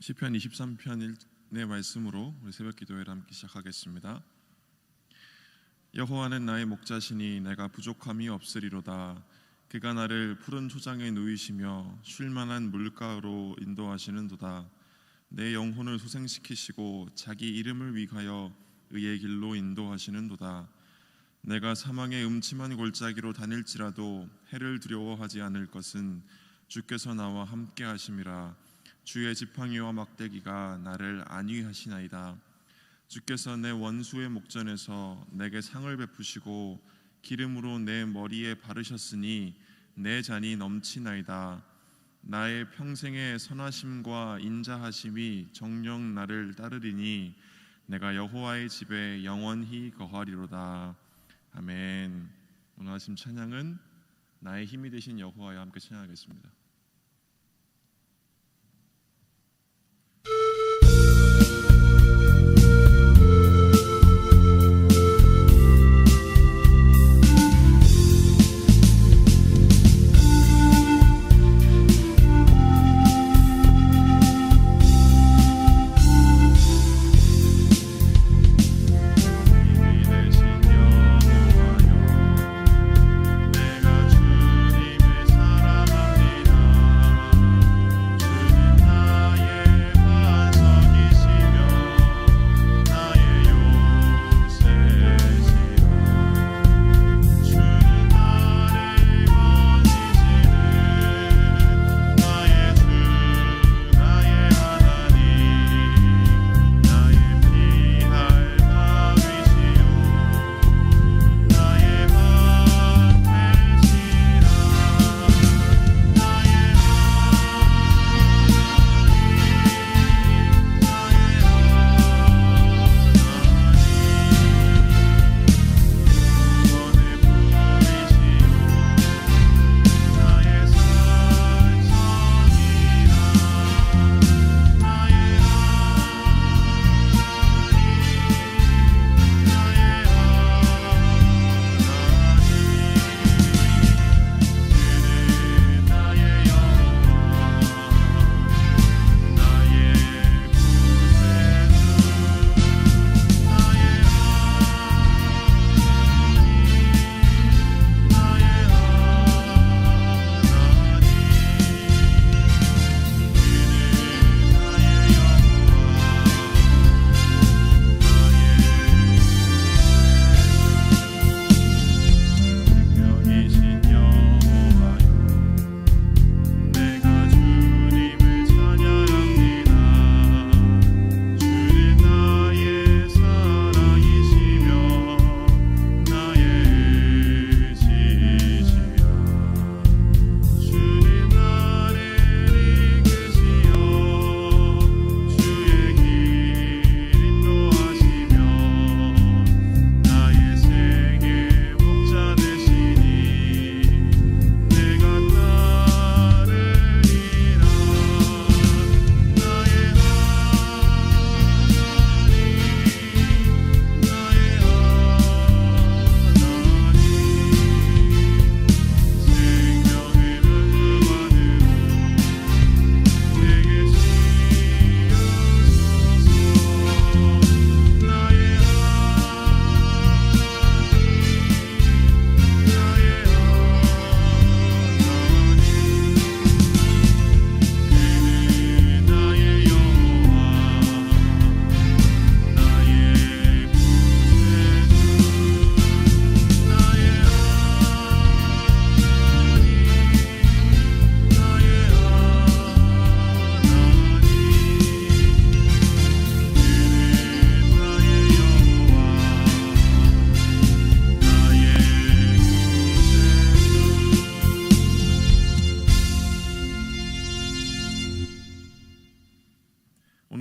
시편 23편 1의 말씀으로 우리 새벽 기도회를 함께 시작하겠습니다. 여호와는 나의 목자시니 내가 부족함이 없으리로다. 그가 나를 푸른 초장에 누이시며 쉴만한 물가로 인도하시는도다. 내 영혼을 소생시키시고 자기 이름을 위하여 의의 길로 인도하시는도다. 내가 사망의 음침한 골짜기로 다닐지라도 해를 두려워하지 않을 것은 주께서 나와 함께 하심이라. 주의 지팡이와 막대기가 나를 안위하시나이다. 주께서 내 원수의 목전에서 내게 상을 베푸시고 기름으로 내 머리에 바르셨으니 내 잔이 넘치나이다. 나의 평생의 선하심과 인자하심이 정녕 나를 따르리니 내가 여호와의 집에 영원히 거하리로다. 아멘. 오늘 아침 찬양은 나의 힘이 되신 여호와와 함께 찬양하겠습니다.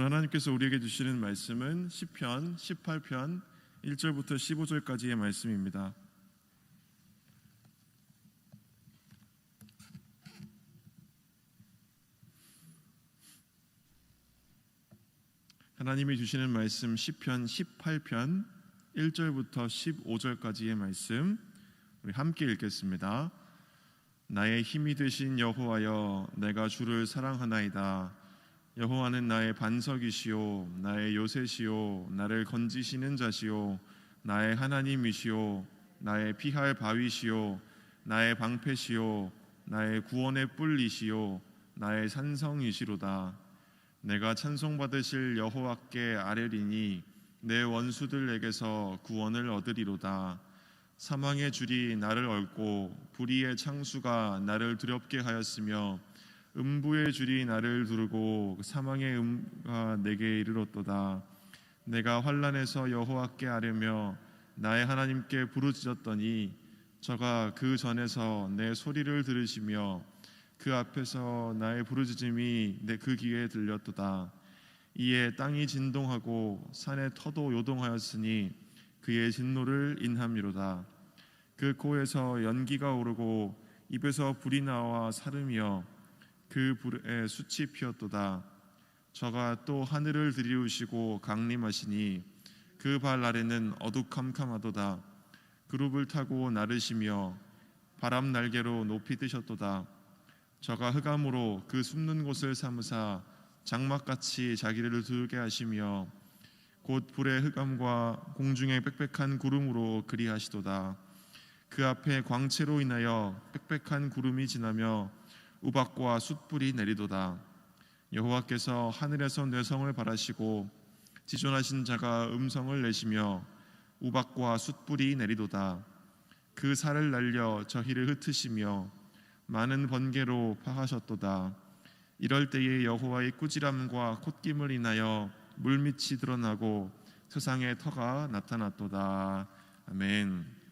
오늘 하나님께서 우리에게 주시는 말씀은 시편 18편 1절부터 15절까지의 말씀입니다. 하나님이 주시는 말씀 시편 18편 1절부터 15절까지의 말씀 우리 함께 읽겠습니다. 나의 힘이 되신 여호와여, 내가 주를 사랑하나이다. 여호와는 나의 반석이시요 나의 요새시요 나를 건지시는 자시요 나의 하나님이시요 나의 피할 바위시요 나의 방패시요 나의 구원의 뿔이시요 나의 산성이시로다. 내가 찬송받으실 여호와께 아뢰리니 내 원수들에게서 구원을 얻으리로다. 사망의 줄이 나를 얽고 불의의 창수가 나를 두렵게 하였으며 음부의 줄이 나를 두르고 사망의 음가 내게 이르렀도다. 내가 환난에서 여호와께 아뢰며 나의 하나님께 부르짖었더니 저가 그 전에서 내 소리를 들으시며 그 앞에서 나의 부르짖음이 내 그 귀에 들렸도다. 이에 땅이 진동하고 산의 터도 요동하였으니 그의 진노를 인함이로다. 그 코에서 연기가 오르고 입에서 불이 나와 사름이여 그 불에 숯이 피었도다. 저가 또 하늘을 들이우시고 강림하시니 그 발 아래는 어두캄캄하도다. 그룹을 타고 나르시며 바람 날개로 높이 뜨셨도다. 저가 흑암으로 그 숨는 곳을 삼으사 장막같이 자기를 두르게 하시며 곧 불의 흑암과 공중의 빽빽한 구름으로 그리하시도다. 그 앞에 광채로 인하여 빽빽한 구름이 지나며 우박과 숯불이 내리도다. 여호와께서 하늘에서 뇌성을 바라시고 지존하신 자가 음성을 내시며 우박과 숯불이 내리도다. 그 살을 날려 저희를 흩으시며 많은 번개로 파하셨도다. 이럴 때에 여호와의 꾸지람과 콧김을 인하여 물밑이 드러나고 세상의 터가 나타났도다. 아멘.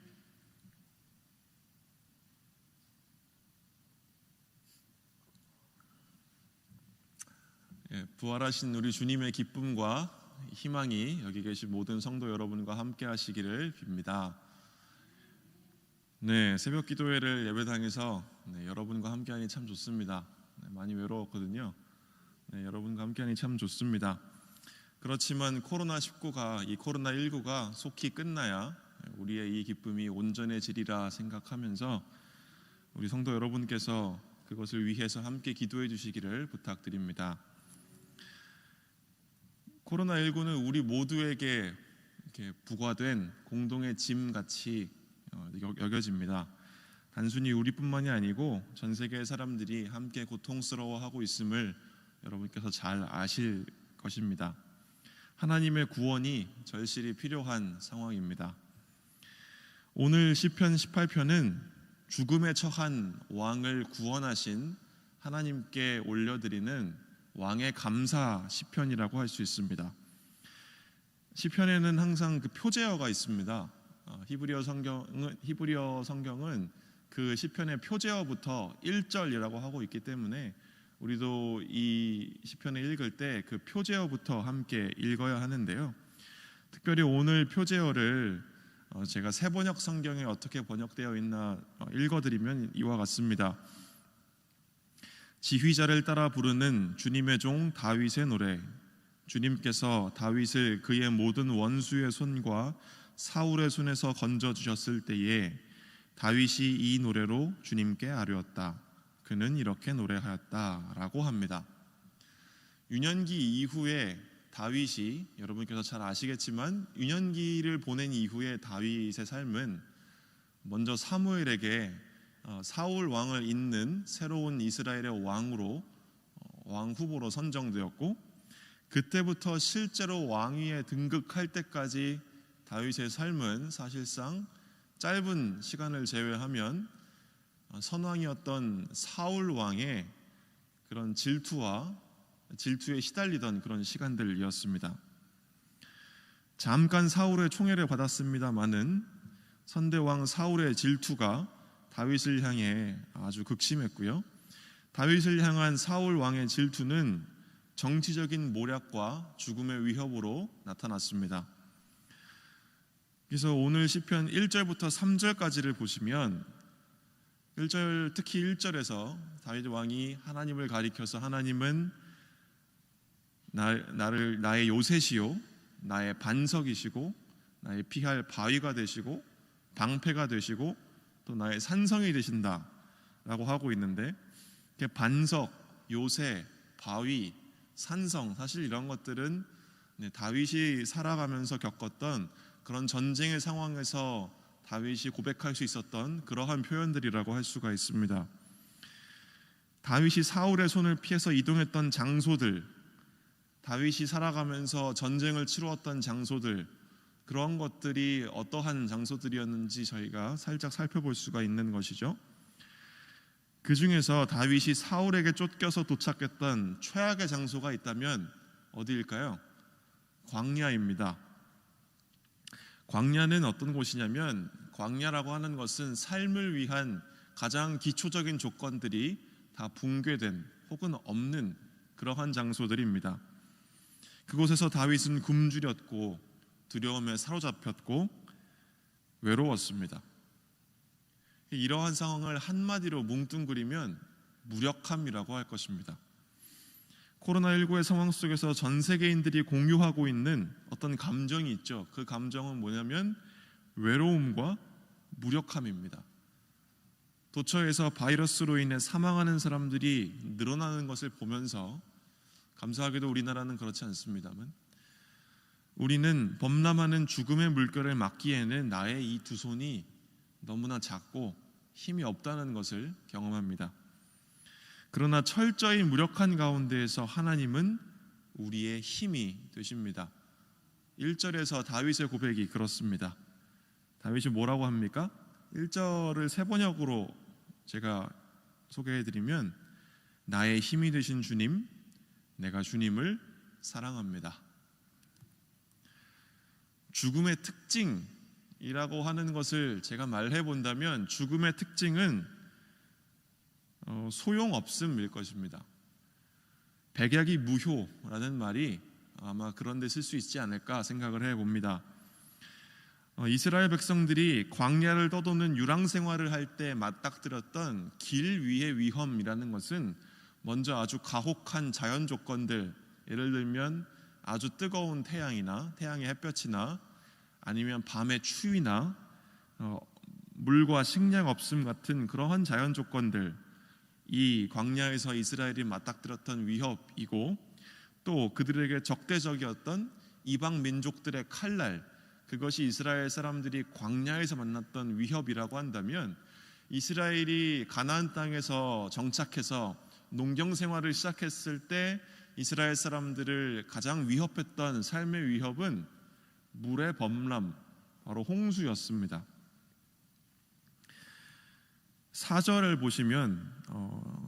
부활하신 우리 주님의 기쁨과 희망이 여기 계신 모든 성도 여러분과 함께 하시기를 빕니다. 네, 새벽 기도회를 예배당에서 여러분과 함께하니 참 좋습니다. 많이 외로웠거든요. 여러분과 함께하니 참 좋습니다. 그렇지만 이 코로나19가 속히 끝나야 우리의 이 기쁨이 온전해지리라 생각하면서 우리 성도 여러분께서 그것을 위해서 함께 기도해 주시기를 부탁드립니다. 코로나19는 우리 모두에게 이렇게 부과된 공동의 짐같이 여겨집니다. 단순히 우리뿐만이 아니고 전 세계의 사람들이 함께 고통스러워하고 있음을 여러분께서 잘 아실 것입니다. 하나님의 구원이 절실히 필요한 상황입니다. 오늘 시편 18편은 죽음에 처한 왕을 구원하신 하나님께 올려드리는 왕의 감사 시편이라고 할 수 있습니다. 시편에는 항상 그 표제어가 있습니다. 히브리어 성경은 그 시편의 표제어부터 1절이라고 하고 있기 때문에 우리도 이 시편을 읽을 때 그 표제어부터 함께 읽어야 하는데요. 특별히 오늘 표제어를 제가 새번역 성경에 어떻게 번역되어 있나 읽어드리면 이와 같습니다. 지휘자를 따라 부르는 주님의 종 다윗의 노래. 주님께서 다윗을 그의 모든 원수의 손과 사울의 손에서 건져주셨을 때에 다윗이 이 노래로 주님께 아뢰었다. 그는 이렇게 노래하였다 라고 합니다. 유년기 이후에 다윗이, 여러분께서 잘 아시겠지만 유년기를 보낸 이후에 다윗의 삶은 먼저 사무엘에게 사울 왕을 잇는 새로운 이스라엘의 왕으로 왕 후보로 선정되었고, 그때부터 실제로 왕위에 등극할 때까지 다윗의 삶은 사실상 짧은 시간을 제외하면 선왕이었던 사울 왕의 그런 질투에 시달리던 그런 시간들이었습니다. 잠깐 사울의 총애를 받았습니다마는 선대왕 사울의 질투가 다윗을 향해 아주 극심했고요. 다윗을 향한 사울 왕의 질투는 정치적인 모략과 죽음의 위협으로 나타났습니다. 그래서 오늘 시편 1절부터 3절까지를 보시면 특히 1절에서 다윗 왕이 하나님을 가리켜서 하나님은 나의 요새시요 나의 반석이시고 나의 피할 바위가 되시고 방패가 되시고 또 나의 산성이 되신다라고 하고 있는데 반석, 요새, 바위, 산성, 사실 이런 것들은 다윗이 살아가면서 겪었던 그런 전쟁의 상황에서 다윗이 고백할 수 있었던 그러한 표현들이라고 할 수가 있습니다. 다윗이 사울의 손을 피해서 이동했던 장소들, 다윗이 살아가면서 전쟁을 치루었던 장소들, 그런 것들이 어떠한 장소들이었는지 저희가 살짝 살펴볼 수가 있는 것이죠. 그 중에서 다윗이 사울에게 쫓겨서 도착했던 최악의 장소가 있다면 어디일까요? 광야입니다. 광야는 어떤 곳이냐면, 광야라고 하는 것은 삶을 위한 가장 기초적인 조건들이 다 붕괴된 혹은 없는 그러한 장소들입니다. 그곳에서 다윗은 굶주렸고 두려움에 사로잡혔고 외로웠습니다. 이러한 상황을 한마디로 뭉뚱그리면 무력함이라고 할 것입니다. 코로나19의 상황 속에서 전 세계인들이 공유하고 있는 어떤 감정이 있죠. 그 감정은 뭐냐면 외로움과 무력함입니다. 도처에서 바이러스로 인해 사망하는 사람들이 늘어나는 것을 보면서, 감사하게도 우리나라는 그렇지 않습니다만, 우리는 범람하는 죽음의 물결을 막기에는 나의 이 두 손이 너무나 작고 힘이 없다는 것을 경험합니다. 그러나 철저히 무력한 가운데에서 하나님은 우리의 힘이 되십니다. 1절에서 다윗의 고백이 그렇습니다. 다윗이 뭐라고 합니까? 1절을 세 번역으로 제가 소개해드리면, 나의 힘이 되신 주님, 내가 주님을 사랑합니다. 죽음의 특징이라고 하는 것을 제가 말해본다면, 죽음의 특징은 소용없음일 것입니다. 백약이 무효라는 말이 아마 그런 데 쓸 수 있지 않을까 생각을 해봅니다. 이스라엘 백성들이 광야를 떠도는 유랑 생활을 할 때 맞닥뜨렸던 길 위의 위험이라는 것은 먼저 아주 가혹한 자연 조건들, 예를 들면 아주 뜨거운 태양이나 태양의 햇볕이나 아니면 밤의 추위나 물과 식량 없음 같은 그러한 자연 조건들, 이 광야에서 이스라엘이 맞닥뜨렸던 위협이고, 또 그들에게 적대적이었던 이방 민족들의 칼날, 그것이 이스라엘 사람들이 광야에서 만났던 위협이라고 한다면, 이스라엘이 가나안 땅에서 정착해서 농경 생활을 시작했을 때 이스라엘 사람들을 가장 위협했던 삶의 위협은 물의 범람, 바로 홍수였습니다. 4절을 보시면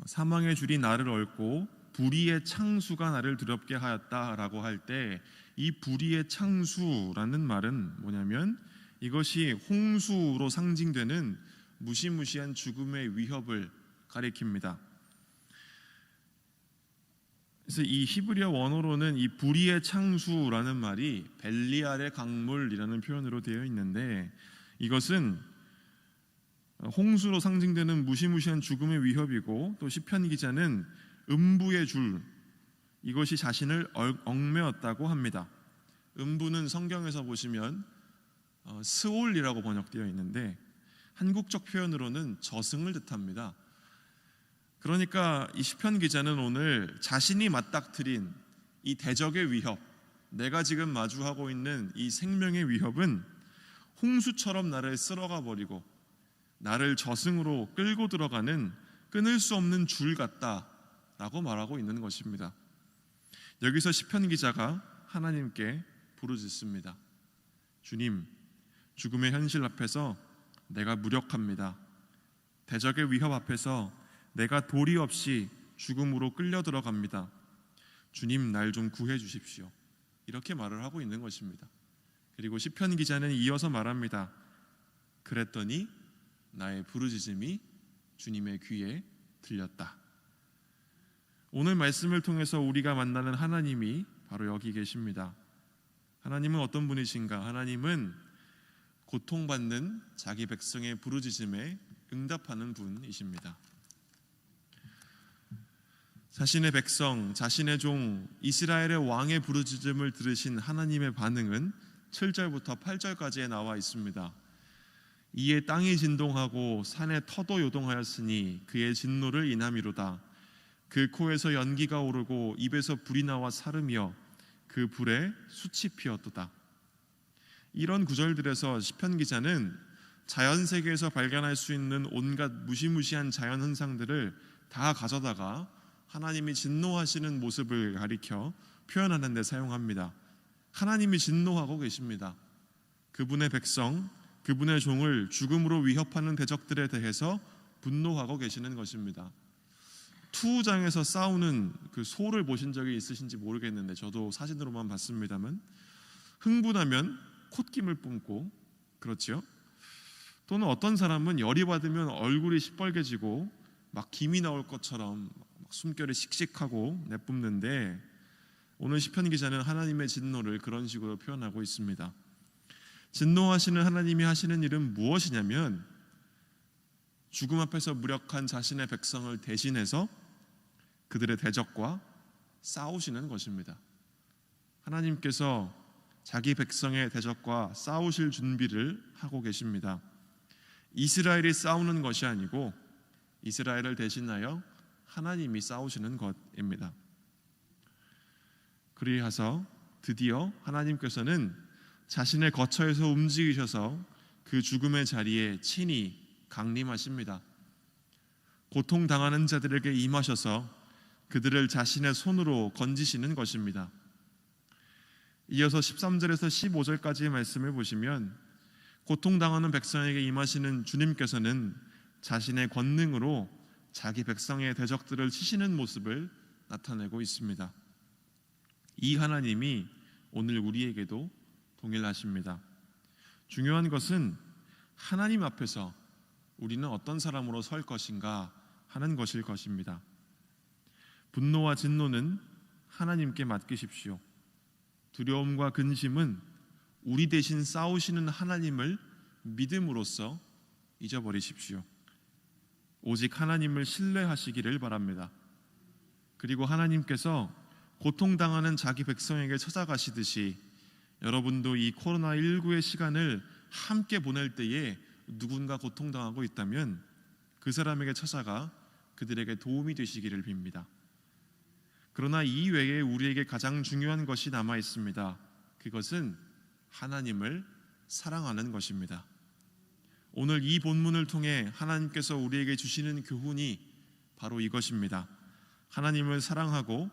사망의 줄이 나를 얽고 불의의 창수가 나를 두렵게 하였다라고 할 때, 이 불의의 창수라는 말은 뭐냐면, 이것이 홍수로 상징되는 무시무시한 죽음의 위협을 가리킵니다. 그래서 이 히브리어 원어로는 이 불의의 창수라는 말이 벨리알의 강물이라는 표현으로 되어 있는데, 이것은 홍수로 상징되는 무시무시한 죽음의 위협이고, 또 시편 기자는 음부의 줄, 이것이 자신을 얽매었다고 합니다. 음부는 성경에서 보시면 스올이라고 번역되어 있는데, 한국적 표현으로는 저승을 뜻합니다. 그러니까 이 시편 기자는 오늘 자신이 맞닥뜨린 이 대적의 위협, 내가 지금 마주하고 있는 이 생명의 위협은 홍수처럼 나를 쓸어가 버리고 나를 저승으로 끌고 들어가는 끊을 수 없는 줄 같다라고 말하고 있는 것입니다. 여기서 시편 기자가 하나님께 부르짖습니다. 주님, 죽음의 현실 앞에서 내가 무력합니다. 대적의 위협 앞에서 내가 도리 없이 죽음으로 끌려 들어갑니다. 주님, 날 좀 구해 주십시오. 이렇게 말을 하고 있는 것입니다. 그리고 시편 기자는 이어서 말합니다. 그랬더니 나의 부르짖음이 주님의 귀에 들렸다. 오늘 말씀을 통해서 우리가 만나는 하나님이 바로 여기 계십니다. 하나님은 어떤 분이신가? 하나님은 고통받는 자기 백성의 부르짖음에 응답하는 분이십니다. 자신의 백성, 자신의 종 이스라엘의 왕의 부르짖음을 들으신 하나님의 반응은 7절부터 8절까지에 나와 있습니다. 이에 땅이 진동하고 산의 터도 요동하였으니 그의 진노를 인함이로다. 그 코에서 연기가 오르고 입에서 불이 나와 사르며 그 불에 숯이 피었도다. 이런 구절들에서 시편 기자는 자연 세계에서 발견할 수 있는 온갖 무시무시한 자연 현상들을 다 가져다가 하나님이 진노하시는 모습을 가리켜 표현하는 데 사용합니다. 하나님이 진노하고 계십니다. 그분의 백성, 그분의 종을 죽음으로 위협하는 대적들에 대해서 분노하고 계시는 것입니다. 투우장에서 싸우는 그 소를 보신 적이 있으신지 모르겠는데 저도 사진으로만 봤습니다만 흥분하면 콧김을 뿜고 그렇죠. 또는 어떤 사람은 열이 받으면 얼굴이 시뻘개지고 막 김이 나올 것처럼 숨결이 씩씩하고 내뿜는데 오늘 시편 기자는 하나님의 진노를 그런 식으로 표현하고 있습니다. 진노하시는 하나님이 하시는 일은 무엇이냐면 죽음 앞에서 무력한 자신의 백성을 대신해서 그들의 대적과 싸우시는 것입니다. 하나님께서 자기 백성의 대적과 싸우실 준비를 하고 계십니다. 이스라엘이 싸우는 것이 아니고 이스라엘을 대신하여 하나님이 싸우시는 것입니다. 그리하여 드디어 하나님께서는 자신의 거처에서 움직이셔서 그 죽음의 자리에 친히 강림하십니다. 고통당하는 자들에게 임하셔서 그들을 자신의 손으로 건지시는 것입니다. 이어서 13절에서 15절까지의 말씀을 보시면 고통당하는 백성에게 임하시는 주님께서는 자신의 권능으로 자기 백성의 대적들을 치시는 모습을 나타내고 있습니다. 이 하나님이 오늘 우리에게도 동일하십니다. 중요한 것은 하나님 앞에서 우리는 어떤 사람으로 설 것인가 하는 것일 것입니다. 분노와 진노는 하나님께 맡기십시오. 두려움과 근심은 우리 대신 싸우시는 하나님을 믿음으로써 잊어버리십시오. 오직 하나님을 신뢰하시기를 바랍니다. 그리고 하나님께서 고통당하는 자기 백성에게 찾아가시듯이 여러분도 이 코로나19의 시간을 함께 보낼 때에 누군가 고통당하고 있다면 그 사람에게 찾아가 그들에게 도움이 되시기를 빕니다. 그러나 이 외에 우리에게 가장 중요한 것이 남아 있습니다. 그것은 하나님을 사랑하는 것입니다. 오늘 이 본문을 통해 하나님께서 우리에게 주시는 교훈이 바로 이것입니다. 하나님을 사랑하고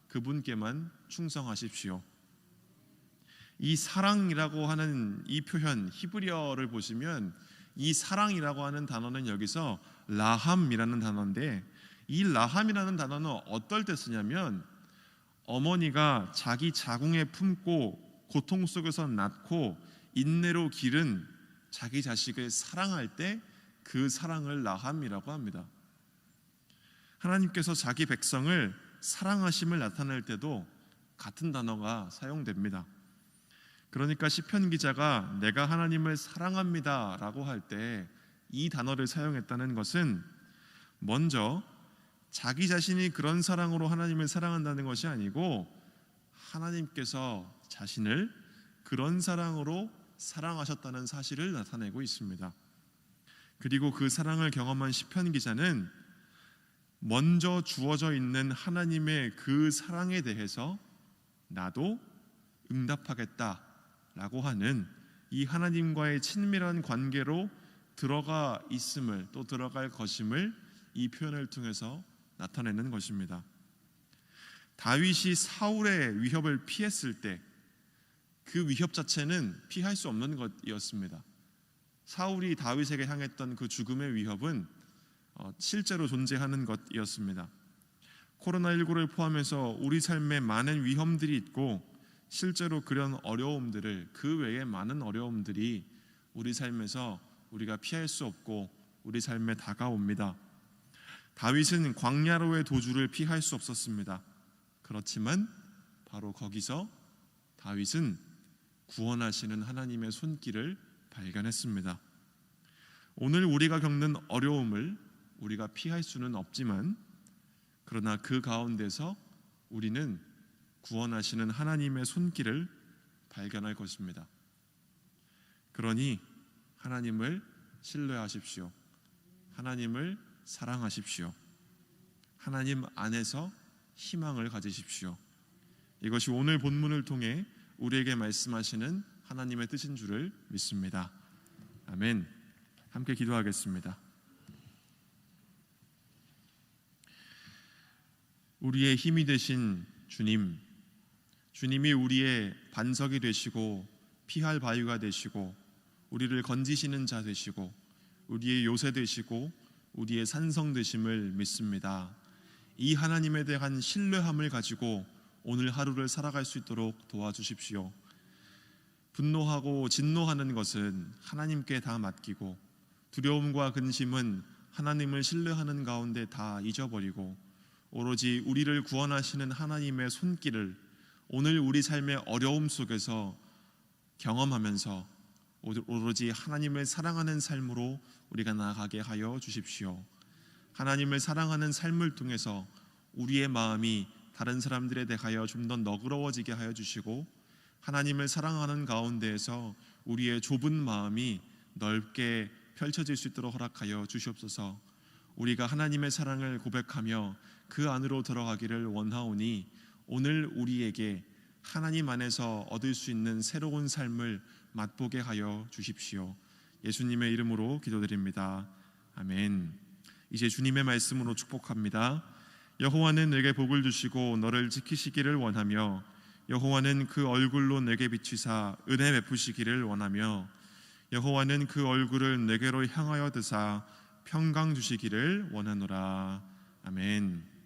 그분께만 충성하십시오. 이 사랑이라고 하는 이 표현 히브리어를 보시면 이 사랑이라고 하는 단어는 여기서 라함이라는 단어인데 이 라함이라는 단어는 어떨 때 쓰냐면 어머니가 자기 자궁에 품고 고통 속에서 낳고 인내로 기른 자기 자식을 사랑할 때 그 사랑을 라함이라고 합니다. 하나님께서 자기 백성을 사랑하심을 나타낼 때도 같은 단어가 사용됩니다. 그러니까 시편 기자가 내가 하나님을 사랑합니다 라고 할 때 이 단어를 사용했다는 것은 먼저 자기 자신이 그런 사랑으로 하나님을 사랑한다는 것이 아니고 하나님께서 자신을 그런 사랑으로 사랑하셨다는 사실을 나타내고 있습니다. 그리고 그 사랑을 경험한 시편 기자는 먼저 주어져 있는 하나님의 그 사랑에 대해서 나도 응답하겠다라고 하는 이 하나님과의 친밀한 관계로 들어가 있음을 또 들어갈 것임을 이 표현을 통해서 나타내는 것입니다. 다윗이 사울의 위협을 피했을 때 그 위협 자체는 피할 수 없는 것이었습니다. 사울이 다윗에게 향했던 그 죽음의 위협은 실제로 존재하는 것이었습니다. 코로나19를 포함해서 우리 삶에 많은 위험들이 있고 실제로 그런 어려움들을 그 외에 많은 어려움들이 우리 삶에서 우리가 피할 수 없고 우리 삶에 다가옵니다. 다윗은 광야로의 도주를 피할 수 없었습니다. 그렇지만 바로 거기서 다윗은 구원하시는 하나님의 손길을 발견했습니다. 오늘 우리가 겪는 어려움을 우리가 피할 수는 없지만 그러나 그 가운데서 우리는 구원하시는 하나님의 손길을 발견할 것입니다. 그러니 하나님을 신뢰하십시오. 하나님을 사랑하십시오. 하나님 안에서 희망을 가지십시오. 이것이 오늘 본문을 통해 우리에게 말씀하시는 하나님의 뜻인 줄을 믿습니다. 아멘. 함께 기도하겠습니다. 우리의 힘이 되신 주님, 주님이 우리의 반석이 되시고 피할 바위가 되시고 우리를 건지시는 자 되시고 우리의 요새 되시고 우리의 산성 되심을 믿습니다. 이 하나님에 대한 신뢰함을 가지고 오늘 하루를 살아갈 수 있도록 도와주십시오. 분노하고 진노하는 것은 하나님께 다 맡기고 두려움과 근심은 하나님을 신뢰하는 가운데 다 잊어버리고 오로지 우리를 구원하시는 하나님의 손길을 오늘 우리 삶의 어려움 속에서 경험하면서 오로지 하나님을 사랑하는 삶으로 우리가 나아가게 하여 주십시오. 하나님을 사랑하는 삶을 통해서 우리의 마음이 다른 사람들에 대하여 좀 더 너그러워지게 하여 주시고 하나님을 사랑하는 가운데에서 우리의 좁은 마음이 넓게 펼쳐질 수 있도록 허락하여 주시옵소서. 우리가 하나님의 사랑을 고백하며 그 안으로 들어가기를 원하오니 오늘 우리에게 하나님 안에서 얻을 수 있는 새로운 삶을 맛보게 하여 주십시오. 예수님의 이름으로 기도드립니다. 아멘. 이제 주님의 말씀으로 축복합니다. 여호와는 내게 복을 주시고 너를 지키시기를 원하며 여호와는 그 얼굴로 내게 비추사 은혜 베푸시기를 원하며 여호와는 그 얼굴을 내게로 향하여 드사 평강 주시기를 원하노라. 아멘.